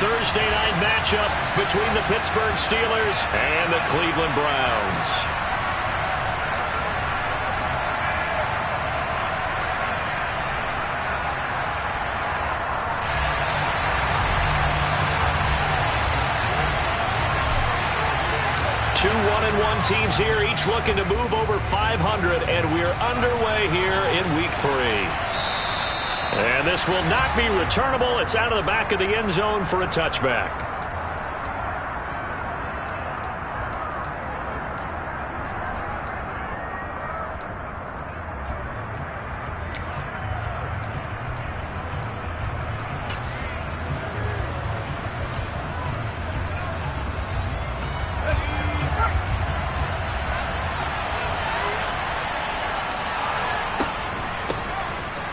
Thursday night matchup between the Pittsburgh Steelers and the Cleveland Browns. Two 1-1 teams here, each looking to move over 500, and we're underway here in Week 3. And this will not be returnable. It's out of the back of the end zone for a touchback.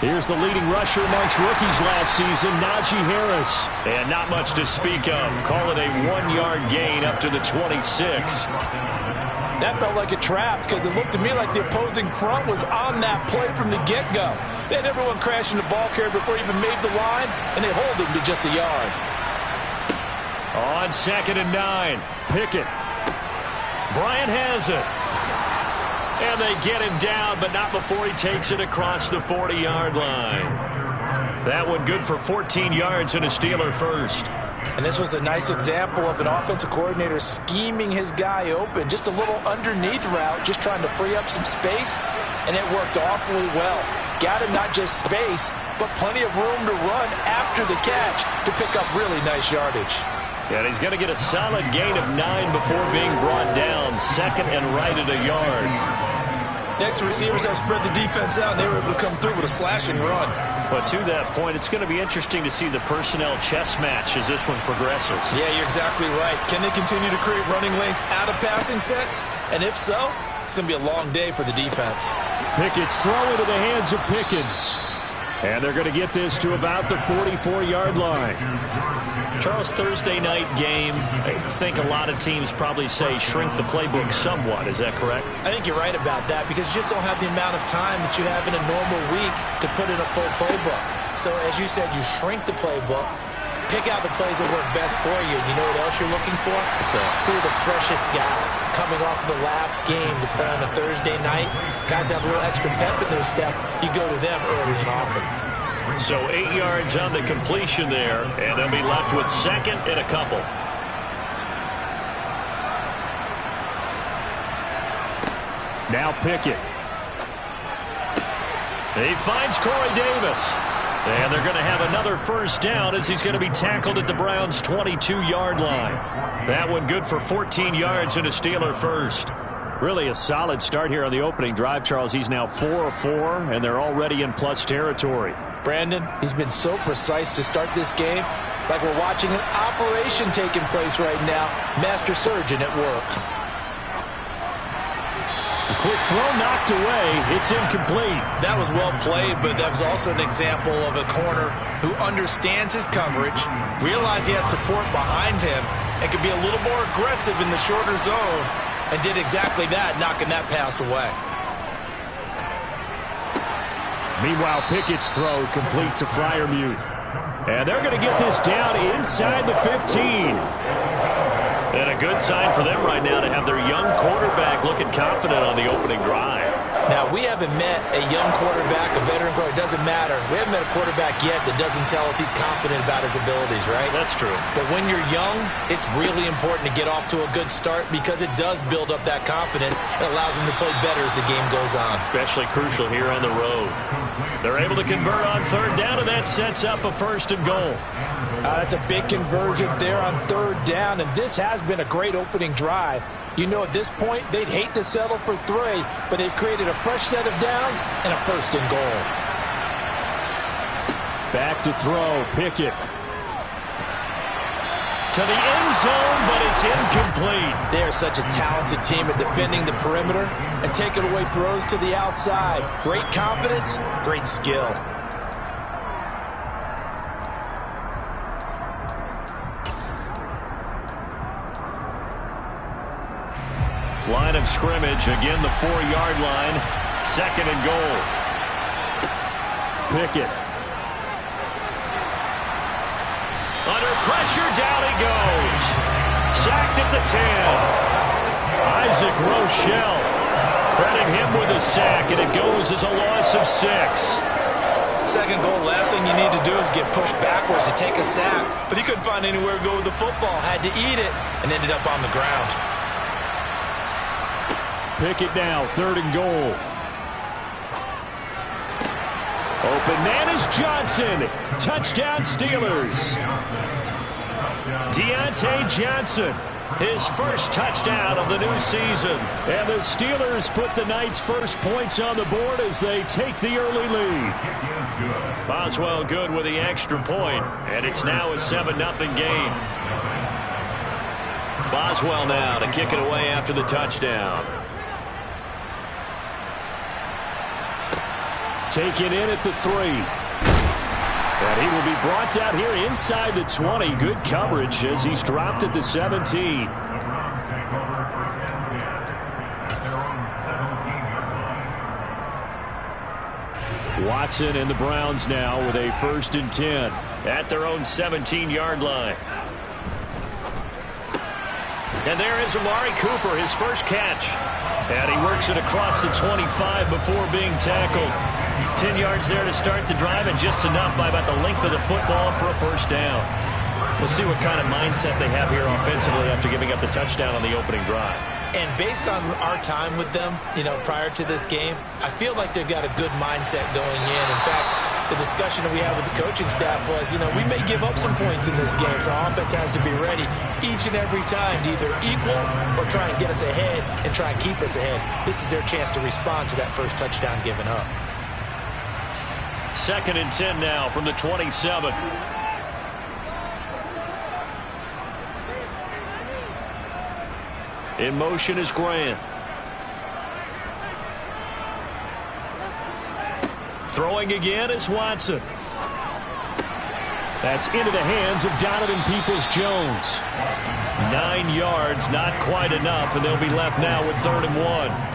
Here's the leading rusher amongst rookies last season, Najee Harris. And not much to speak of. Call it a 1-yard gain up to the 26. That felt like a trap because it looked to me like the opposing front was on that play from the get-go. They had everyone crashing the ball carrier before he even made the line, and they hold him to just a yard. On 2nd and 9, Pickett. Bryant has it. And they get him down, but not before he takes it across the 40-yard line. That one good for 14 yards and a Steeler first. And this was a nice example of an offensive coordinator scheming his guy open. Just a little underneath route, just trying to free up some space, and it worked awfully well. Got him not just space, but plenty of room to run after the catch to pick up really nice yardage. And he's going to get a solid gain of 9 before being brought down. 2nd and right at a yard. Next, receivers have spread the defense out, and they were able to come through with a slashing run. But to that point, it's going to be interesting to see the personnel chess match as this one progresses. Yeah, you're exactly right. Can they continue to create running lanes out of passing sets? And if so, it's going to be a long day for the defense. Pickett's throw into the hands of Pickens. And they're going to get this to about the 44-yard line. Charles, Thursday night game, I think a lot of teams probably say shrink the playbook somewhat. Is that correct? I think you're right about that because you just don't have the amount of time that you have in a normal week to put in a full playbook. So as you said, you shrink the playbook, pick out the plays that work best for you. You know what else you're looking for? Who are the freshest guys coming off the last game to play on a Thursday night? Guys have a little extra pep in their step. You go to them early and often. So 8 yards on the completion there, and they'll be left with 2nd and a couple. Now Pickett. He finds Corey Davis. And they're going to have another first down as he's going to be tackled at the Browns' 22-yard line. That one good for 14 yards and a Steeler first. Really a solid start here on the opening drive, Charles. He's now 4 of 4, and they're already in plus territory. Brandon, he's been so precise to start this game, like we're watching an operation taking place right now. Master surgeon at work. A quick throw knocked away. It's incomplete. That was well played, but that was also an example of a corner who understands his coverage, realized he had support behind him, and could be a little more aggressive in the shorter zone, and did exactly that, knocking that pass away. Meanwhile, Pickett's throw complete to Freiermuth. And they're going to get this down inside the 15. And a good sign for them right now to have their young quarterback looking confident on the opening drive. Now, we haven't met a young quarterback, a veteran quarterback. It doesn't matter. We haven't met a quarterback yet that doesn't tell us he's confident about his abilities, right? That's true. But when you're young, it's really important to get off to a good start because it does build up that confidence. It allows him to play better as the game goes on. Especially crucial here on the road. They're able to convert on 3rd down, and that sets up a 1st and goal. That's a big conversion there on 3rd down, and this has been a great opening drive. You know, at this point, they'd hate to settle for 3, but they've created a fresh set of downs and a 1st and goal. Back to throw, Pickett. To the end zone, but it's incomplete. They are such a talented team at defending the perimeter and taking away throws to the outside. Great confidence, great skill. Line of scrimmage, again the 4-yard line. 2nd and goal. Pickett. Under pressure, down he goes. Sacked at the 10. Isaac Rochelle. Credit him with a sack, and it goes as a loss of 6. Second goal, last thing you need to do is get pushed backwards to take a sack. But he couldn't find anywhere to go with the football. Had to eat it and ended up on the ground. Pick it now, 3rd and goal. Open man is Johnson. Touchdown Steelers. Deontay Johnson. His first touchdown of the new season. And the Steelers put the Knights' first points on the board as they take the early lead. Boswell good with the extra point, and it's now a 7-0 game. Boswell now to kick it away after the touchdown. Taken in at the 3. And he will be brought down here inside the 20. Good coverage as he's dropped at the 17. Watson and the Browns now with a 1st and 10 at their own 17-yard line. And there is Amari Cooper, his first catch. And he works it across the 25 before being tackled. 10 yards there to start the drive, and just enough by about the length of the football for a 1st down. We'll see what kind of mindset they have here offensively after giving up the touchdown on the opening drive. And based on our time with them, prior to this game, I feel like they've got a good mindset going in. In fact, the discussion that we had with the coaching staff was, we may give up some points in this game, so our offense has to be ready each and every time to either equal or try and get us ahead and try and keep us ahead. This is their chance to respond to that first touchdown given up. 2nd and 10 now from the 27. In motion is Grant. Throwing again is Watson. That's into the hands of Donovan Peoples-Jones. 9 yards, not quite enough, and they'll be left now with 3rd and 1.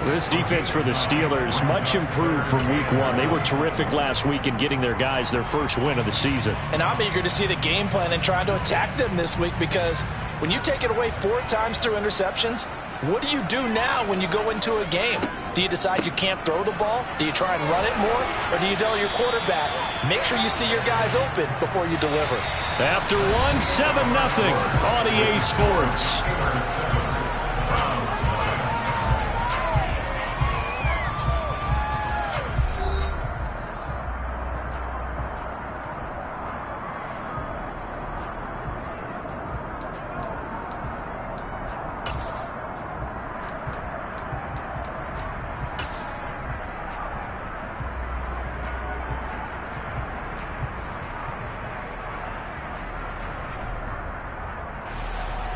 This defense for the Steelers, much improved from week 1. They were terrific last week in getting their guys their first win of the season. And I'm eager to see the game plan and trying to attack them this week, because when you take it away 4 times through interceptions, what do you do now when you go into a game? Do you decide you can't throw the ball? Do you try and run it more? Or do you tell your quarterback, make sure you see your guys open before you deliver? After 7-0 on EA Sports.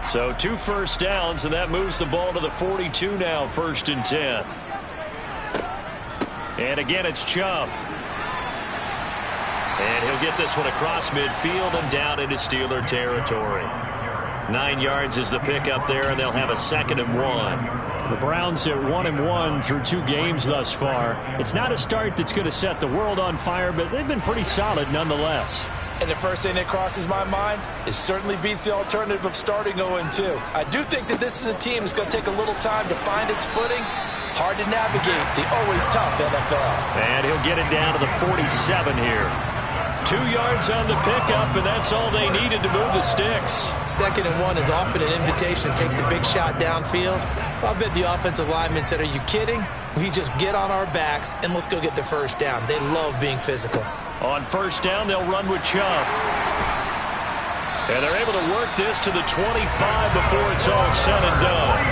So 2 first downs, and that moves the ball to the 42 now, 1st and 10. And again, it's Chubb. And he'll get this one across midfield and down into Steeler territory. 9 yards is the pickup there, and they'll have a 2nd and 1. The Browns at 1-1 through 2 games thus far. It's not a start that's going to set the world on fire, but they've been pretty solid nonetheless. And the first thing that crosses my mind, it certainly beats the alternative of starting 0-2. I do think that this is a team that's going to take a little time to find its footing. Hard to navigate the always tough NFL. And he'll get it down to the 47 here. 2 yards on the pickup, and that's all they needed to move the sticks. 2nd and 1 is often an invitation to take the big shot downfield. I bet the offensive linemen said, are you kidding? We just get on our backs and let's go get the first down. They love being physical. On 1st down, they'll run with Chubb. And they're able to work this to the 25 before it's all said and done.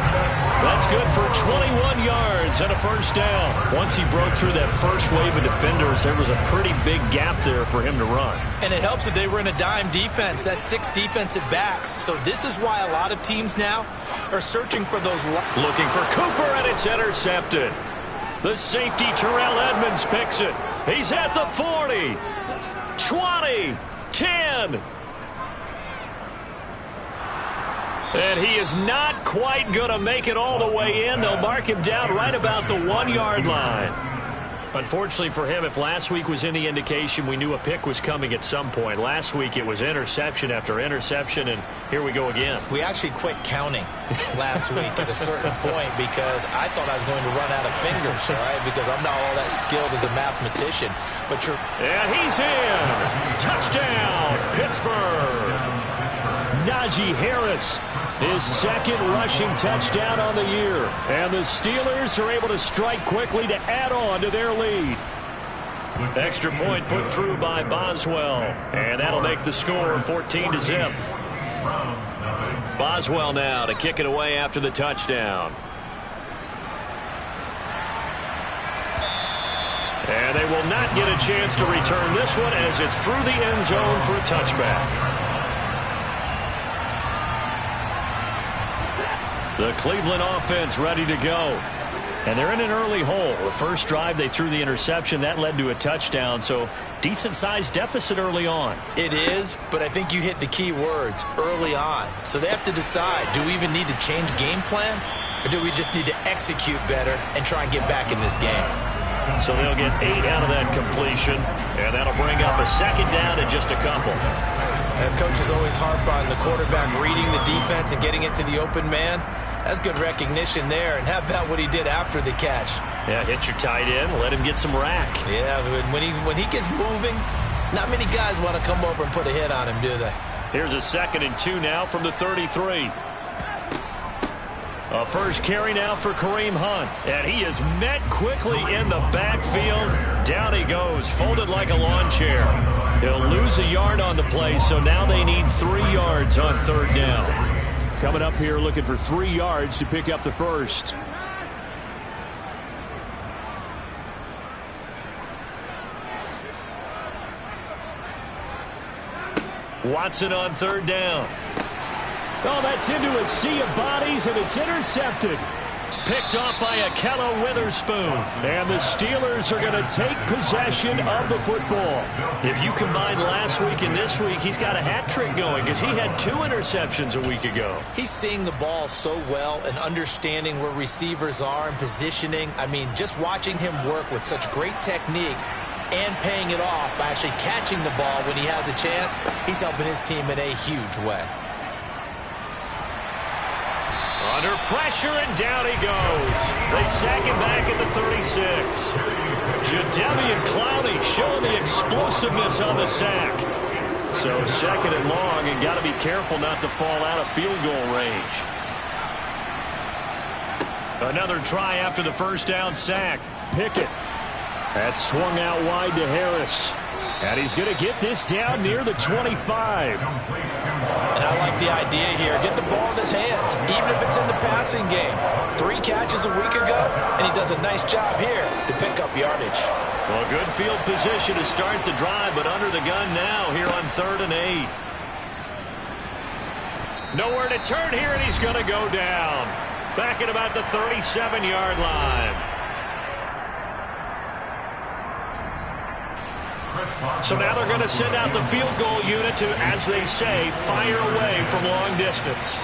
That's good for 21 yards and a 1st down. Once he broke through that first wave of defenders, there was a pretty big gap there for him to run. And it helps that they were in a dime defense. That's 6 defensive backs. So this is why a lot of teams now are searching for those. Looking for Cooper, and it's intercepted. The safety, Terrell Edmonds, picks it. He's at the 40, 20, 10. And he is not quite going to make it all the way in. They'll mark him down right about the 1-yard line. Unfortunately for him, if last week was any indication, we knew a pick was coming at some point. Last week it was interception after interception, and here we go again. We actually quit counting last week at a certain point because I thought I was going to run out of fingers, all right, because I'm not all that skilled as a mathematician. But and he's in. Touchdown, Pittsburgh. Najee Harris, his second rushing touchdown on the year. And the Steelers are able to strike quickly to add on to their lead. Extra point put through by Boswell. And that'll make the score 14-0. Boswell now to kick it away after the touchdown. And they will not get a chance to return this one as it's through the end zone for a touchback. The Cleveland offense ready to go. And they're in an early hole. The first drive, they threw the interception. That led to a touchdown. So decent-sized deficit early on. It is, but I think you hit the key words, early on. So they have to decide, do we even need to change game plan? Or do we just need to execute better and try and get back in this game? So they'll get 8 out of that completion. And that'll bring up a second down and just a couple. And coaches always harp on the quarterback reading the defense and getting it to the open man. That's good recognition there. And how about what he did after the catch? Yeah, hit your tight end, let him get some rack. Yeah, when he gets moving, not many guys want to come over and put a hit on him, do they? Here's a 2nd and 2 now from the 33. A first carry now for Kareem Hunt. And he is met quickly in the backfield. Down he goes, folded like a lawn chair. He'll lose a yard on the play, so now they need 3 yards on 3rd down. Coming up here looking for 3 yards to pick up the first. Watson on 3rd down. Oh, that's into a sea of bodies, and it's intercepted. Picked off by Ahkello Witherspoon. And the Steelers are going to take possession of the football. If you combine last week and this week, he's got a hat trick going because he had 2 interceptions a week ago. He's seeing the ball so well and understanding where receivers are and positioning. I mean, just watching him work with such great technique and paying it off by actually catching the ball when he has a chance, he's helping his team in a huge way. Under pressure, and down he goes. They sack him back at the 36. Jadeveon Clowney showing the explosiveness on the sack. So 2nd and long, and got to be careful not to fall out of field goal range. Another try after the first down sack. Pickett. That swung out wide to Harris. And he's going to get this down near the 25. And I like the idea here. Get the ball in his hands, even if it's in the passing game. 3 catches a week ago, and he does a nice job here to pick up yardage. Well, good field position to start the drive, but under the gun now here on 3rd and 8. Nowhere to turn here, and he's going to go down. Back at about the 37-yard line. So now they're going to send out the field goal unit to, as they say, fire away from long distance.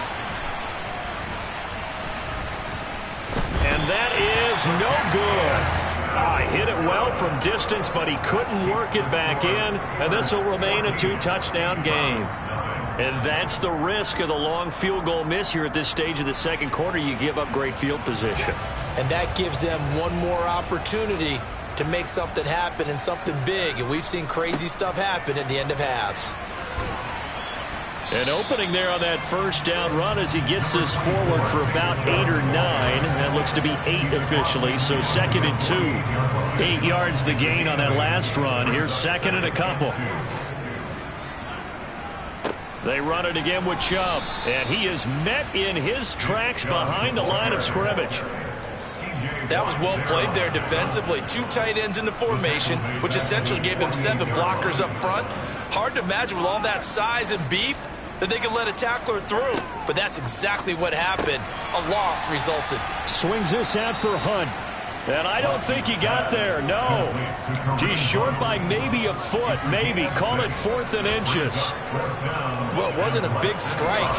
And that is no good. Hit it well from distance, but he couldn't work it back in, and this will remain a 2-touchdown game. And that's the risk of the long field goal miss here at this stage of the 2nd quarter. You give up great field position. And that gives them one more opportunity to make something happen and something big. And we've seen crazy stuff happen at the end of halves. An opening there on that first down run as he gets this forward for about 8 or 9. That looks to be 8 officially, so 2nd and 2. 8 yards the gain on that last run. Here's 2nd and a couple. They run it again with Chubb, and he is met in his tracks behind the line of scrimmage. That was well played there defensively. 2 tight ends in the formation, which essentially gave them 7 blockers up front. Hard to imagine with all that size and beef that they could let a tackler through. But that's exactly what happened. A loss resulted. Swings this out for Hunt. And I don't think he got there, no. He's short by maybe a foot, maybe. Call it 4th and inches. Well, it wasn't a big strike.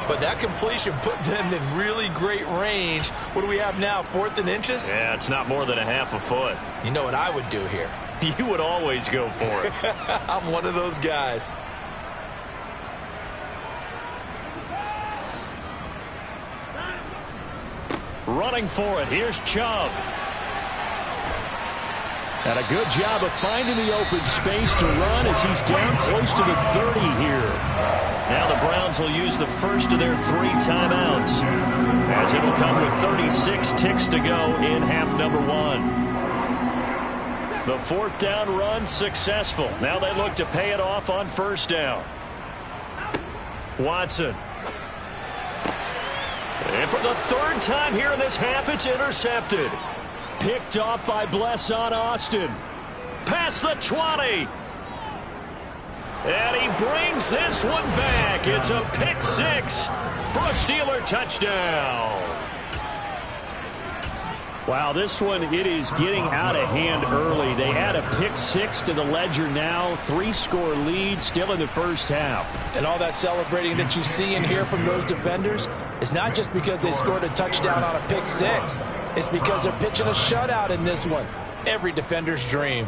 But that completion put them in really great range. What do we have now, 4th and inches? Yeah, it's not more than a half a foot. You know what I would do here? You would always go for it. I'm one of those guys. Running for it. Here's Chubb. And a good job of finding the open space to run as he's down close to the 30 here. Now the Browns will use the first of their 3 timeouts, as it'll come with 36 ticks to go in half number 1. The 4th down run successful. Now they look to pay it off on 1st down. Watson. And for the 3rd time here in this half, it's intercepted. Picked off by Blesson Austin. Past the 20. And he brings this one back. It's a pick 6 for a Steeler touchdown. Wow, this one, it is getting out of hand early. They add a pick 6 to the ledger now. 3-score lead still in the first half. And all that celebrating that you see and hear from those defenders is not just because they scored a touchdown on a pick 6. It's because they're pitching a shutout in this one. Every defender's dream.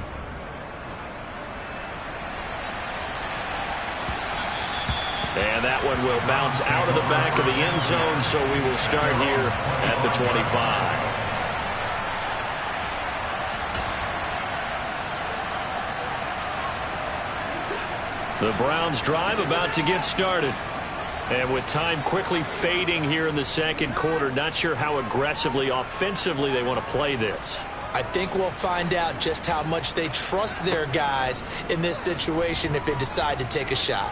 And that one will bounce out of the back of the end zone, so we will start here at the 25. The Browns drive about to get started. And with time quickly fading here in the 2nd quarter, not sure how aggressively, offensively they want to play this. I think we'll find out just how much they trust their guys in this situation if they decide to take a shot.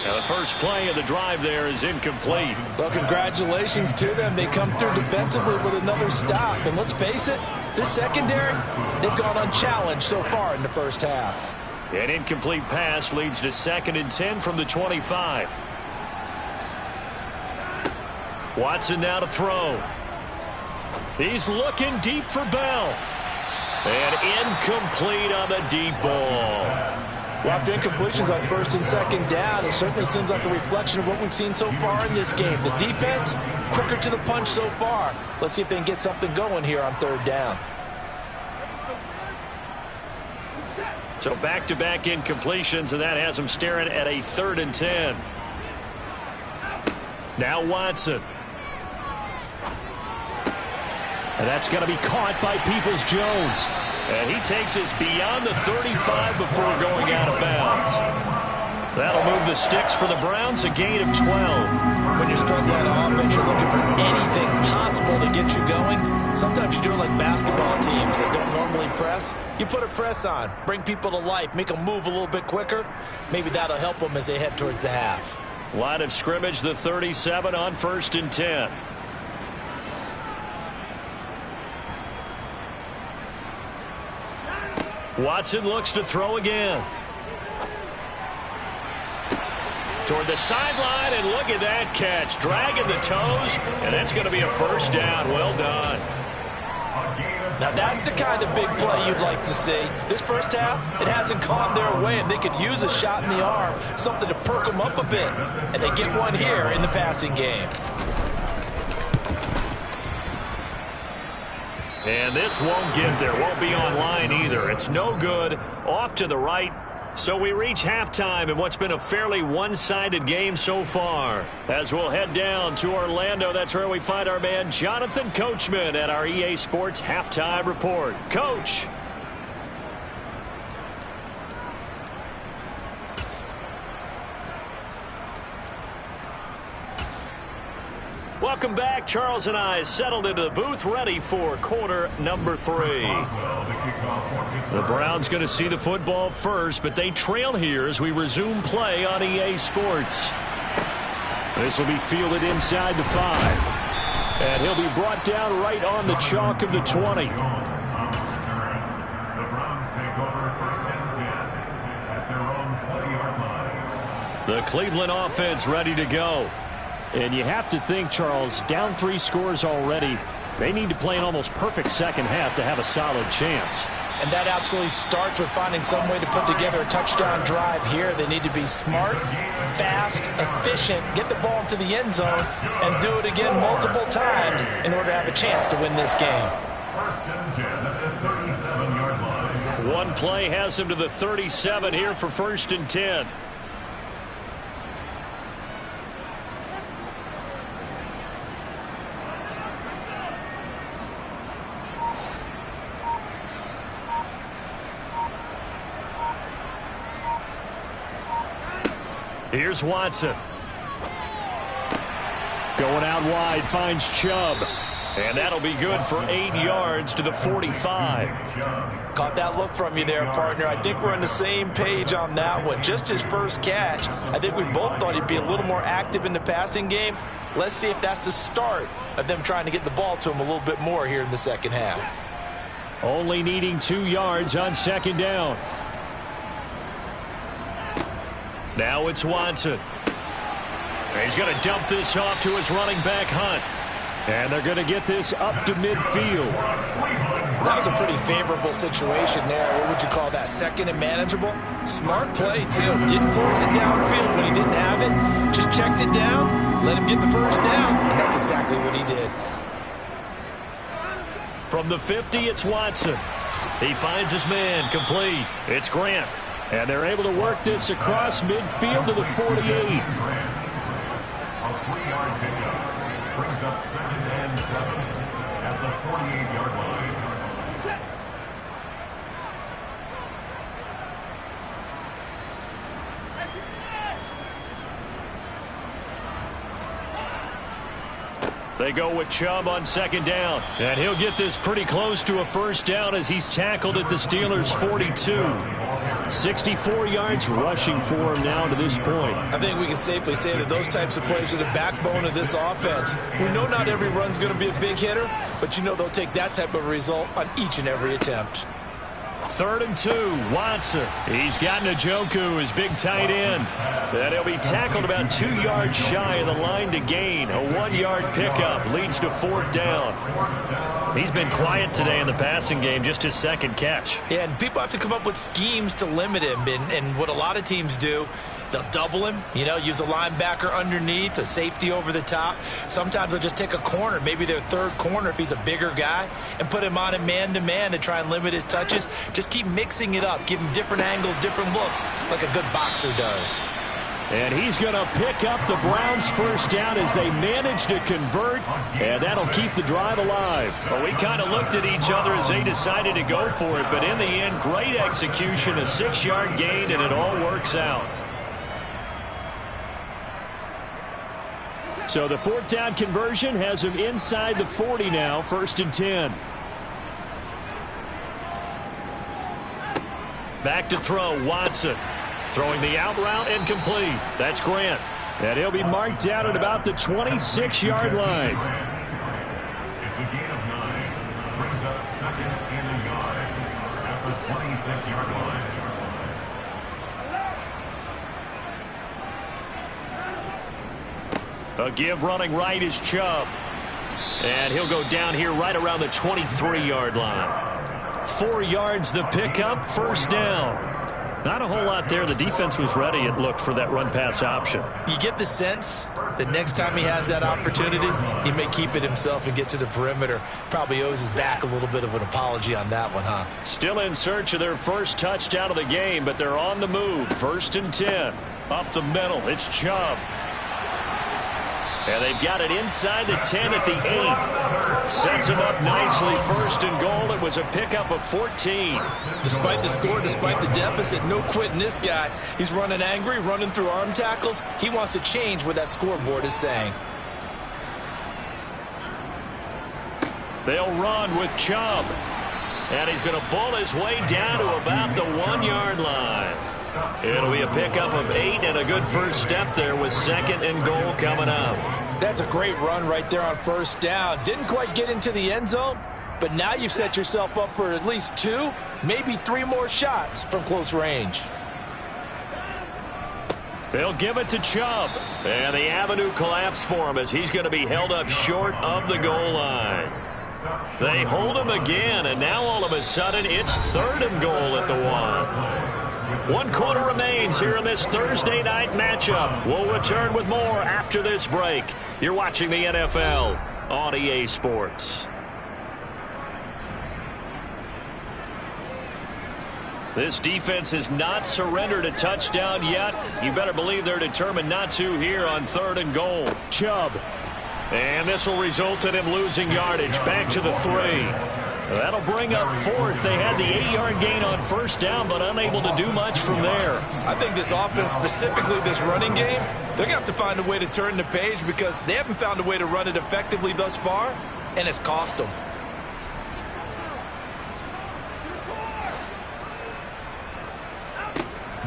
Now the first play of the drive there is incomplete. Well, congratulations to them. They come through defensively with another stop. And let's face it, this secondary, they've gone unchallenged so far in the first half. An incomplete pass leads to 2nd and 10 from the 25. Watson now to throw. He's looking deep for Bell. And incomplete on the deep ball. Well, after incompletions on 1st and 2nd down, it certainly seems like a reflection of what we've seen so far in this game. The defense, quicker to the punch so far. Let's see if they can get something going here on 3rd down. So back-to-back incompletions, and that has them staring at a 3rd and 10. Now Watson. And that's going to be caught by Peoples-Jones. And he takes us beyond the 35 before going out of bounds. That'll move the sticks for the Browns, a gain of 12. When you're struggling on offense, you're looking for anything possible to get you going. Sometimes you do it like basketball teams that don't normally press. You put a press on, bring people to life, make them move a little bit quicker. Maybe that'll help them as they head towards the half. Line of scrimmage, the 37 on 1st and 10. Watson looks to throw again. Toward the sideline, and look at that catch. Dragging the toes, and that's going to be a 1st down. Well done. Now that's the kind of big play you'd like to see. This first half, it hasn't gone their way, and they could use a shot in the arm, something to perk them up a bit. And they get one here in the passing game. And this won't get there. Won't be online either. It's no good. Off to the right. So we reach halftime in what's been a fairly one-sided game so far. As we'll head down to Orlando, that's where we find our man Jonathan Coachman at our EA Sports Halftime Report. Coach. Welcome back. Charles and I settled into the booth, ready for quarter number 3. The Browns going to see the football first, but they trail here as we resume play on EA Sports. This will be fielded inside the 5. And he'll be brought down right on the chalk of the 20. The Browns take over 1st and 10 at their own 20-yard line. The Cleveland offense ready to go. And you have to think, Charles, down 3 scores already. They need to play an almost perfect second half to have a solid chance. And that absolutely starts with finding some way to put together a touchdown drive here. They need to be smart, fast, efficient, get the ball into the end zone, and do it again multiple times in order to have a chance to win this game. First and 10 at the 37-yard line. One play has him to the 37 here for first and 10. Here's Watson. Going out wide, finds Chubb. And that'll be good for 8 yards to the 45. Caught that look from you there, partner. I think we're on the same page on that one. Just his first catch. I think we both thought he'd be a little more active in the passing game. Let's see if that's the start of them trying to get the ball to him a little bit more here in the second half. Only needing 2 yards on second down. Now it's Watson. He's going to dump this off to his running back, Hunt. And they're going to get this up to midfield. That was a pretty favorable situation there. What would you call that? Second and manageable? Smart play, too. Didn't force it downfield when he didn't have it. Just checked it down, let him get the first down, and that's exactly what he did. From the 50, it's Watson. He finds his man, complete. It's Grant. And they're able to work this across midfield to the 48. A 3-yard pickup brings up second and 7 at the 48-yard line. They go with Chubb on second down. And he'll get this pretty close to a first down as he's tackled at the Steelers' 42. 64 yards rushing for him now to this point. I think we can safely say that those types of plays are the backbone of this offense. We know not every run's going to be a big hitter, but you know they'll take that type of result on each and every attempt. 3rd and 2, Watson. He's got Njoku, his big tight end. And he'll be tackled about 2 yards shy of the line to gain. A 1-yard pickup leads to 4th down. He's been quiet today in the passing game, just his second catch. Yeah, and people have to come up with schemes to limit him. And what a lot of teams do, they'll double him, use a linebacker underneath, a safety over the top. Sometimes they'll just take a corner, maybe their third corner if he's a bigger guy, and put him on him man-to-man to try and limit his touches. Just keep mixing it up, give him different angles, different looks, like a good boxer does. And he's going to pick up the Browns' first down as they manage to convert, and that'll keep the drive alive. Well, we kind of looked at each other as they decided to go for it, but in the end, great execution, a 6-yard gain, and it all works out. So the 4th down conversion has him inside the 40 now, 1st and 10. Back to throw, Watson. Throwing the out route, incomplete. That's Grant. And he'll be marked down at about the 26-yard line. It's a gain of 9. Brings up second and a yard at the 26-yard line. A give running right is Chubb. And he'll go down here right around the 23-yard line. 4 yards the pickup, first down. Not a whole lot there. The defense was ready, it looked, for that run-pass option. You get the sense that next time he has that opportunity, he may keep it himself and get to the perimeter. Probably owes his back a little bit of an apology on that one, huh? Still in search of their first touchdown of the game, but they're on the move. 1st and 10. Up the middle, it's Chubb. And they've got it inside the 10 at the 8. Sets him up nicely. 1st and goal. It was a pickup of 14. Despite the score, despite the deficit, no quitting this guy. He's running angry, running through arm tackles. He wants to change what that scoreboard is saying. They'll run with Chubb. And he's going to bull his way down to about the 1-yard line. It'll be a pickup of 8 and a good first step there with 2nd and goal coming up. That's a great run right there on first down. Didn't quite get into the end zone, but now you've set yourself up for at least 2, maybe 3 more shots from close range. They'll give it to Chubb. And the avenue collapsed for him as he's going to be held up short of the goal line. They hold him again, and now all of a sudden it's 3rd and goal at the 1. 1 quarter remains here in this Thursday night matchup. We'll return with more after this break. You're watching the NFL on EA Sports. This defense has not surrendered a touchdown yet. You better believe they're determined not to here on 3rd and goal. Chubb. And this will result in him losing yardage. Back to the 3. That'll bring up 4th. They had the 8-yard gain on 1st down, but unable to do much from there. I think this offense, specifically this running game, they're going to have to find a way to turn the page because they haven't found a way to run it effectively thus far, and it's cost them.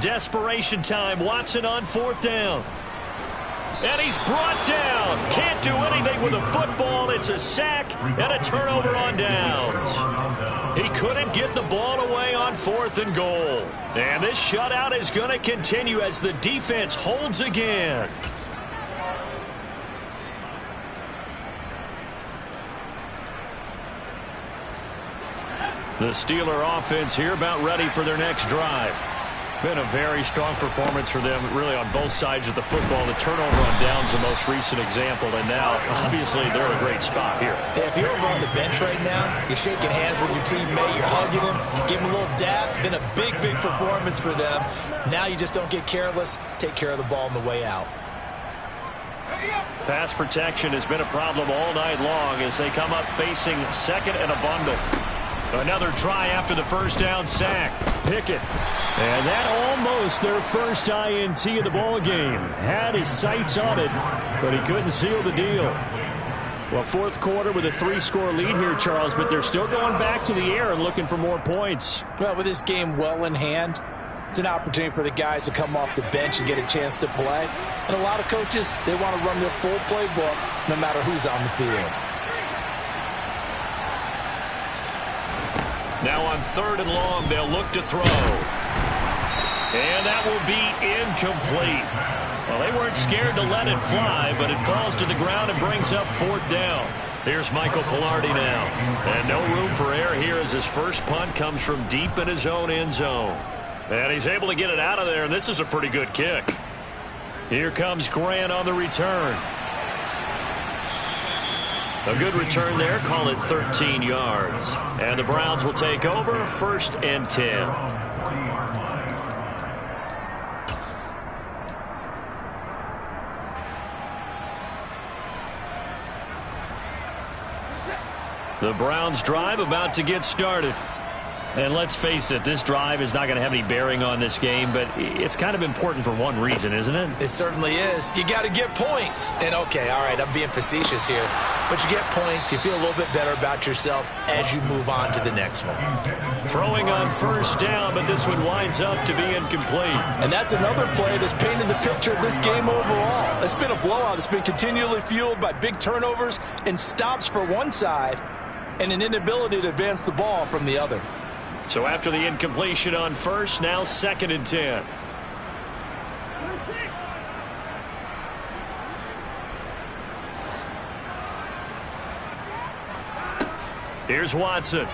Desperation time. Watson on 4th down. And he's brought down. Can't do anything with a football. It's a sack and a turnover on downs. He couldn't get the ball away on 4th and goal. And this shutout is going to continue as the defense holds again. The Steeler offense here about ready for their next drive. Been a very strong performance for them, really, on both sides of the football. The turnover on downs, the most recent example, and now, obviously, they're in a great spot here. Yeah, if you're over on the bench right now, you're shaking hands with your teammate, you're hugging him, give him a little dab. Been a big, big performance for them. Now you just don't get careless. Take care of the ball on the way out. Pass protection has been a problem all night long as they come up facing 2nd and abundant. Another try after the 1st down sack. Pickett. And that almost their first INT of the ball game. Had his sights on it, but he couldn't seal the deal. Well, 4th quarter with a 3-score lead here, Charles, but they're still going back to the air and looking for more points. Well, with this game well in hand, it's an opportunity for the guys to come off the bench and get a chance to play. And a lot of coaches, they want to run their full playbook no matter who's on the field. Now on 3rd and long, they'll look to throw. And that will be incomplete. Well, they weren't scared to let it fly, but it falls to the ground and brings up 4th down. Here's Michael Palardy now. And no room for error here as his first punt comes from deep in his own end zone. And he's able to get it out of there, and this is a pretty good kick. Here comes Grant on the return. A good return there, call it 13 yards. And the Browns will take over, 1st and 10. The Browns drive about to get started. And let's face it, this drive is not going to have any bearing on this game, but it's kind of important for one reason, isn't it? It certainly is. You got to get points. And, okay, all right, I'm being facetious here. But you get points, you feel a little bit better about yourself as you move on to the next one. Throwing on 1st down, but this one winds up to be incomplete. And that's another play that's painted the picture of this game overall. It's been a blowout. It's been continually fueled by big turnovers and stops for one side and an inability to advance the ball from the other. So after the incompletion on 1st, now 2nd and 10. Here's Watson.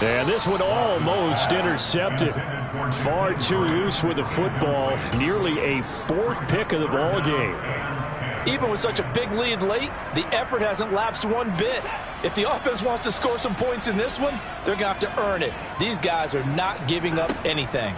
And this one almost intercepted. Far too loose with the football. Nearly a 4th pick of the ball game. Even with such a big lead late, the effort hasn't lapsed one bit. If the offense wants to score some points in this one, they're going to have to earn it. These guys are not giving up anything.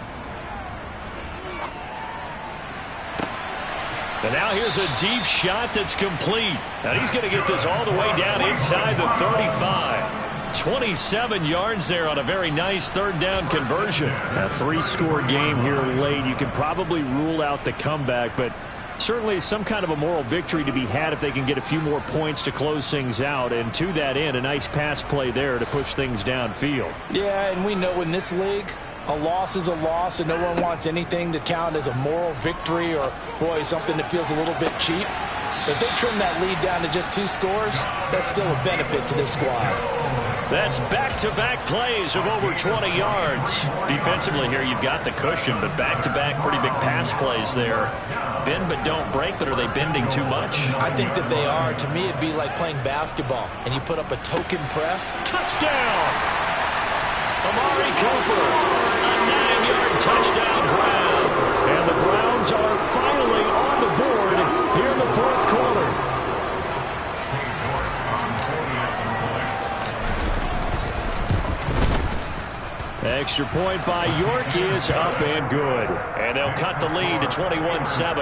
And now here's a deep shot that's complete. And he's going to get this all the way down inside the 35. 27 yards there on a very nice 3rd down conversion. A 3-score game here late. You can probably rule out the comeback, but certainly some kind of a moral victory to be had if they can get a few more points to close things out. And to that end, a nice pass play there to push things downfield. Yeah, and we know in this league, a loss is a loss, and no one wants anything to count as a moral victory or, boy, something that feels a little bit cheap. But if they trim that lead down to just 2 scores, that's still a benefit to this squad. That's back-to-back plays of over 20 yards. Defensively here, you've got the cushion, but back-to-back pretty big pass plays there. Bend but don't break, but are they bending too much? I think that they are. To me, it'd be like playing basketball, and you put up a token press. Touchdown! Amari Cooper, a 9-yard touchdown grab. And the Browns are finally on the board here in the fourth quarter. Extra point by York is up and good. And they'll cut the lead to 21-7.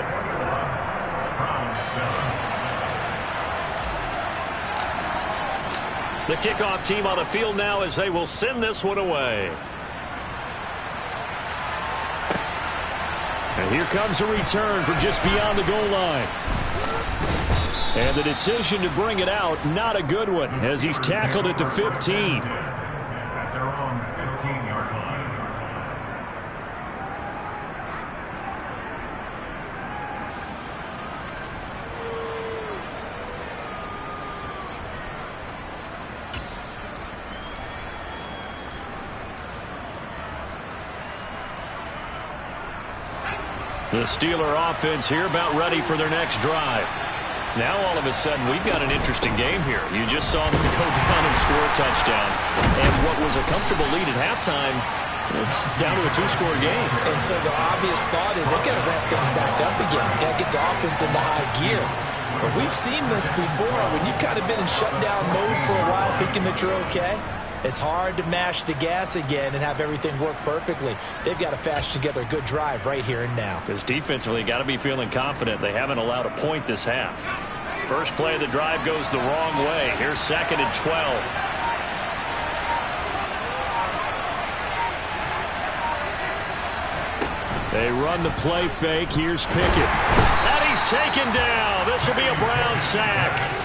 The kickoff team on the field now as they will send this one away. And here comes a return from just beyond the goal line. And the decision to bring it out, not a good one, as he's tackled at the 15. At their own 15-yard line. The Steeler offense here about ready for their next drive. Now all of a sudden we've got an interesting game here. You just saw them go down and score a touchdown. And what was a comfortable lead at halftime, it's down to a two-score game. And so the obvious thought is they've got to ramp things back up again. Got to get the offense into high gear. But we've seen this before. When you've kind of been in shutdown mode for a while thinking that you're okay, it's hard to mash the gas again and have everything work perfectly. They've got to fashion together a good drive right here and now. Because defensively, got to be feeling confident. They haven't allowed a point this half. First play of the drive goes the wrong way. Here's 2nd and 12. They run the play fake. Here's Pickett. And he's taken down. This will be a Brown sack.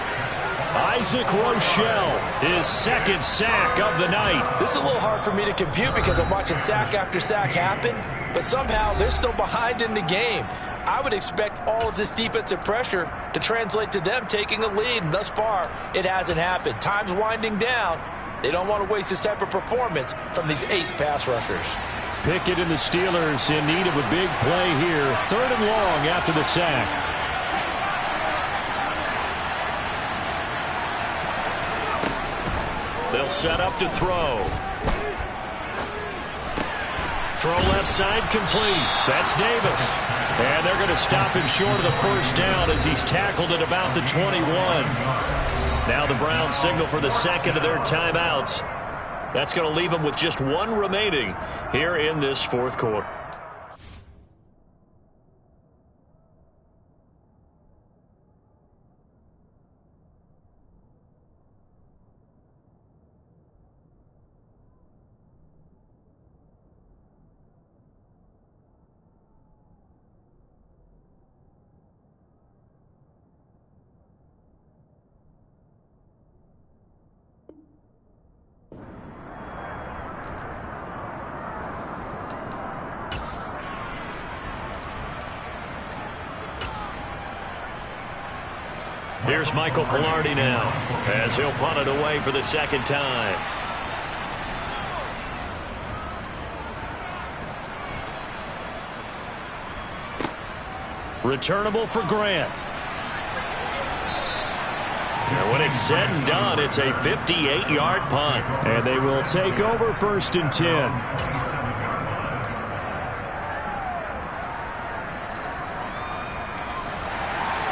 Isaac Rochelle, his 2nd sack of the night. This is a little hard for me to compute because I'm watching sack after sack happen, but somehow they're still behind in the game. I would expect all of this defensive pressure to translate to them taking a lead, and thus far, it hasn't happened. Time's winding down. They don't want to waste this type of performance from these ace pass rushers. Pickett and the Steelers in need of a big play here. 3rd and long after the sack. They'll set up to throw. Throw left side complete. That's Davis. And they're going to stop him short of the first down as he's tackled at about the 21. Now the Browns signal for the 2nd of their timeouts. That's going to leave them with just 1 remaining here in this fourth quarter. Here's Michael Palardy now as he'll punt it away for the 2nd time. Returnable for Grant. And when it's said and done, it's a 58-yard punt. And they will take over 1st and 10.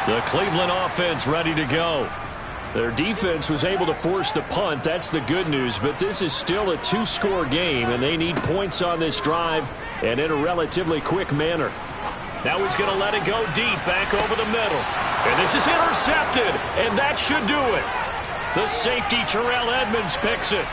The Cleveland offense ready to go. Their defense was able to force the punt. That's the good news. But this is still a 2-score game, and they need points on this drive and in a relatively quick manner. Now he's going to let it go deep back over the middle. And this is intercepted, and that should do it. The safety, Terrell Edmunds, picks it.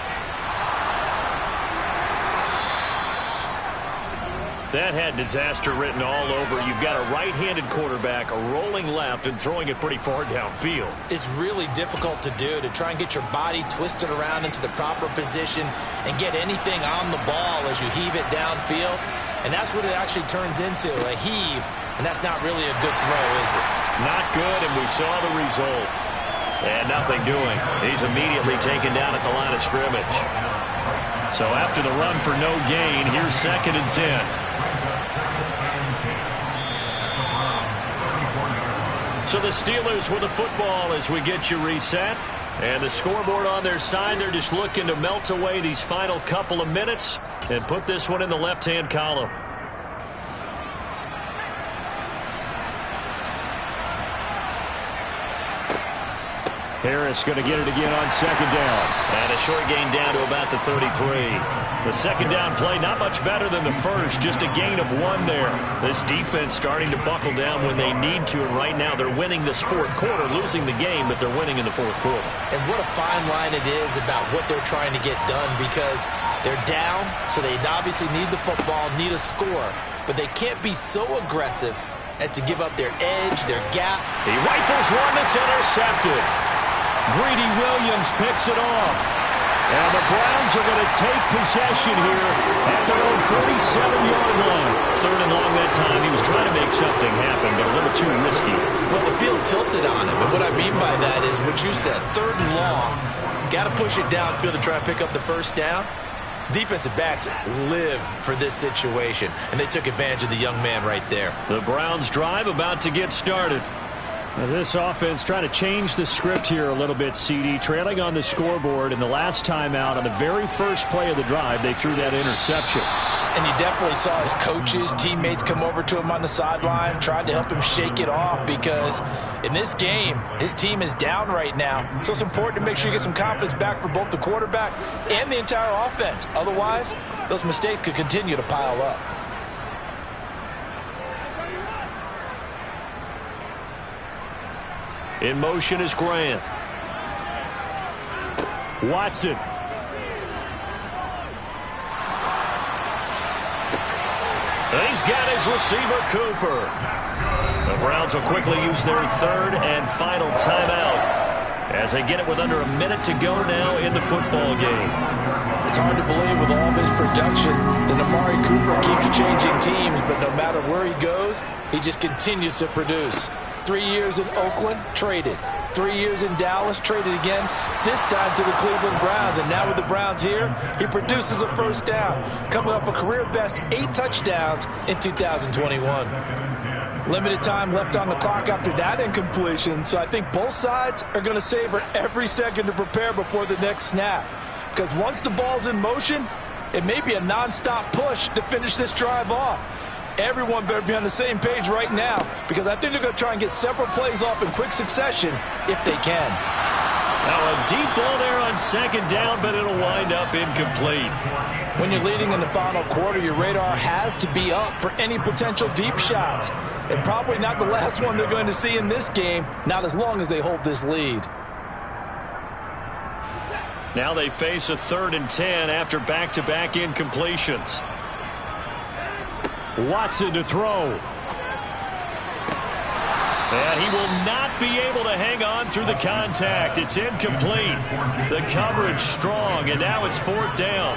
That had disaster written all over. You've got a right-handed quarterback, a rolling left, and throwing it pretty far downfield. It's really difficult to do, to try and get your body twisted around into the proper position and get anything on the ball as you heave it downfield. And that's what it actually turns into, a heave. And that's not really a good throw, is it? Not good, and we saw the result. And nothing doing. He's immediately taken down at the line of scrimmage. So after the run for no gain, here's 2nd and 10. So the Steelers with the football as we get you reset. And the scoreboard on their side, they're just looking to melt away these final couple of minutes and put this one in the left-hand column. Harris going to get it again on 2nd down. And a short gain down to about the 33. The 2nd down play not much better than the first, just a gain of 1 there. This defense starting to buckle down when they need to, and right now they're winning this 4th quarter, losing the game, but they're winning in the 4th quarter. And what a fine line it is about what they're trying to get done, because they're down, so they obviously need the football, need a score, but they can't be so aggressive as to give up their edge, their gap. He rifles one that's intercepted. Greedy Williams picks it off. And the Browns are going to take possession here at their own 47-yard line. 3rd and long that time. He was trying to make something happen, but a little too risky. Well, the field tilted on him, and what I mean by that is what you said, 3rd and long. Got to push it downfield to try and pick up the 1st down. Defensive backs live for this situation, and they took advantage of the young man right there. The Browns drive about to get started. Now this offense trying to change the script here a little bit, CD. Trailing on the scoreboard, and the last time out on the very first play of the drive, they threw that interception. And you definitely saw his coaches, teammates come over to him on the sideline, tried to help him shake it off, because in this game, his team is down right now. So it's important to make sure you get some confidence back for both the quarterback and the entire offense. Otherwise, those mistakes could continue to pile up. In motion is Grant. Watson. He's got his receiver, Cooper. The Browns will quickly use their 3rd and final timeout as they get it with under a minute to go now in the football game. It's hard to believe with all this production that Amari Cooper keeps changing teams, but no matter where he goes, he just continues to produce. 3 years in Oakland, traded. 3 years in Dallas, traded again, this time to the Cleveland Browns. And now with the Browns here, he produces a 1st down, coming off a career-best 8 touchdowns in 2021. Limited time left on the clock after that incompletion, so I think both sides are going to savor every second to prepare before the next snap. Because once the ball's in motion, it may be a nonstop push to finish this drive off. Everyone better be on the same page right now, because I think they're going to try and get several plays off in quick succession if they can. Now a deep ball there on 2nd down, but it'll wind up incomplete. When you're leading in the final quarter, your radar has to be up for any potential deep shots. And probably not the last one they're going to see in this game, not as long as they hold this lead. Now they face a 3rd and 10 after back-to-back incompletions. Watson to throw. And he will not be able to hang on through the contact. It's incomplete. The coverage strong, and now it's 4th down.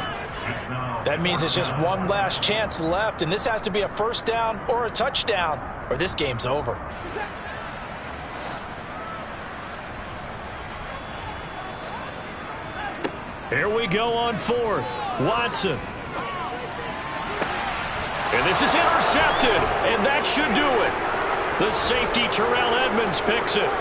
That means it's just one last chance left, and this has to be a 1st down or a touchdown, or this game's over. Here we go on 4th. Watson. And this is intercepted, and that should do it. The safety, Terrell Edmunds, picks it.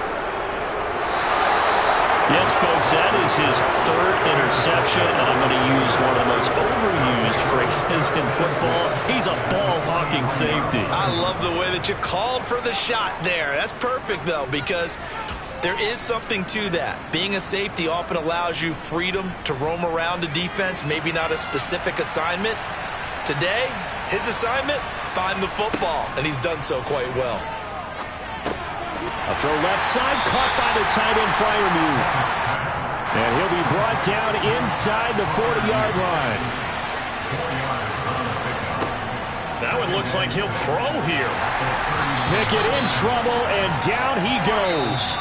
Yes, folks, that is his 3rd interception, and I'm going to use one of the most overused phrases in football. He's a ball-hawking safety. I love the way that you called for the shot there. That's perfect, though, because there is something to that. Being a safety often allows you freedom to roam around the defense, maybe not a specific assignment. Today, his assignment, find the football, and he's done so quite well. A throw left side, caught by the tight end Freiermuth. And he'll be brought down inside the 40-yard line. That one looks like he'll throw here. Pickett in trouble, and down he goes.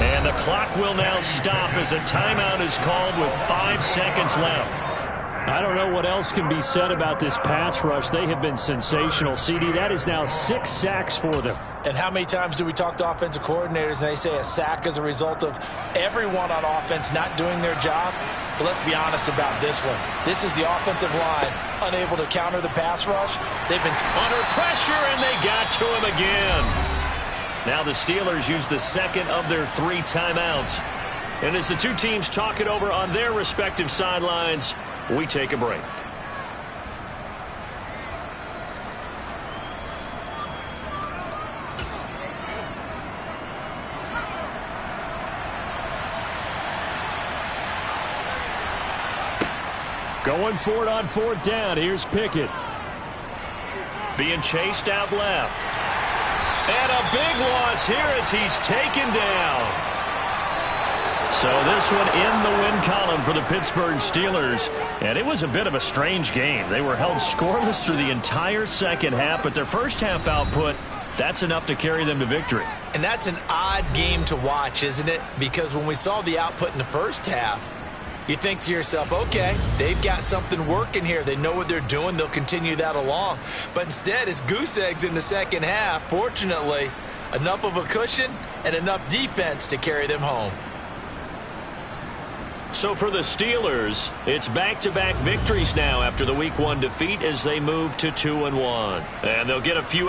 And the clock will now stop as a timeout is called with 5 seconds left. I don't know what else can be said about this pass rush. They have been sensational. CD, that is now 6 sacks for them. And how many times do we talk to offensive coordinators and they say a sack is a result of everyone on offense not doing their job? But let's be honest about this one. This is the offensive line unable to counter the pass rush. They've been under pressure, and they got to him again. Now the Steelers use the second of their 3 timeouts. And as the two teams talk it over on their respective sidelines, we take a break. Going for it on 4th down. Here's Pickett. Being chased out left. And a big loss here as he's taken down. So this one in the win column for the Pittsburgh Steelers. And it was a bit of a strange game. They were held scoreless through the entire second half, but their first half output, that's enough to carry them to victory. And that's an odd game to watch, isn't it? Because when we saw the output in the first half, you think to yourself, okay, they've got something working here. They know what they're doing. They'll continue that along. But instead, it's goose eggs in the second half. Fortunately, enough of a cushion and enough defense to carry them home. So for the Steelers, it's back-to-back victories now after the Week 1 defeat as they move to 2-1. And they'll get a few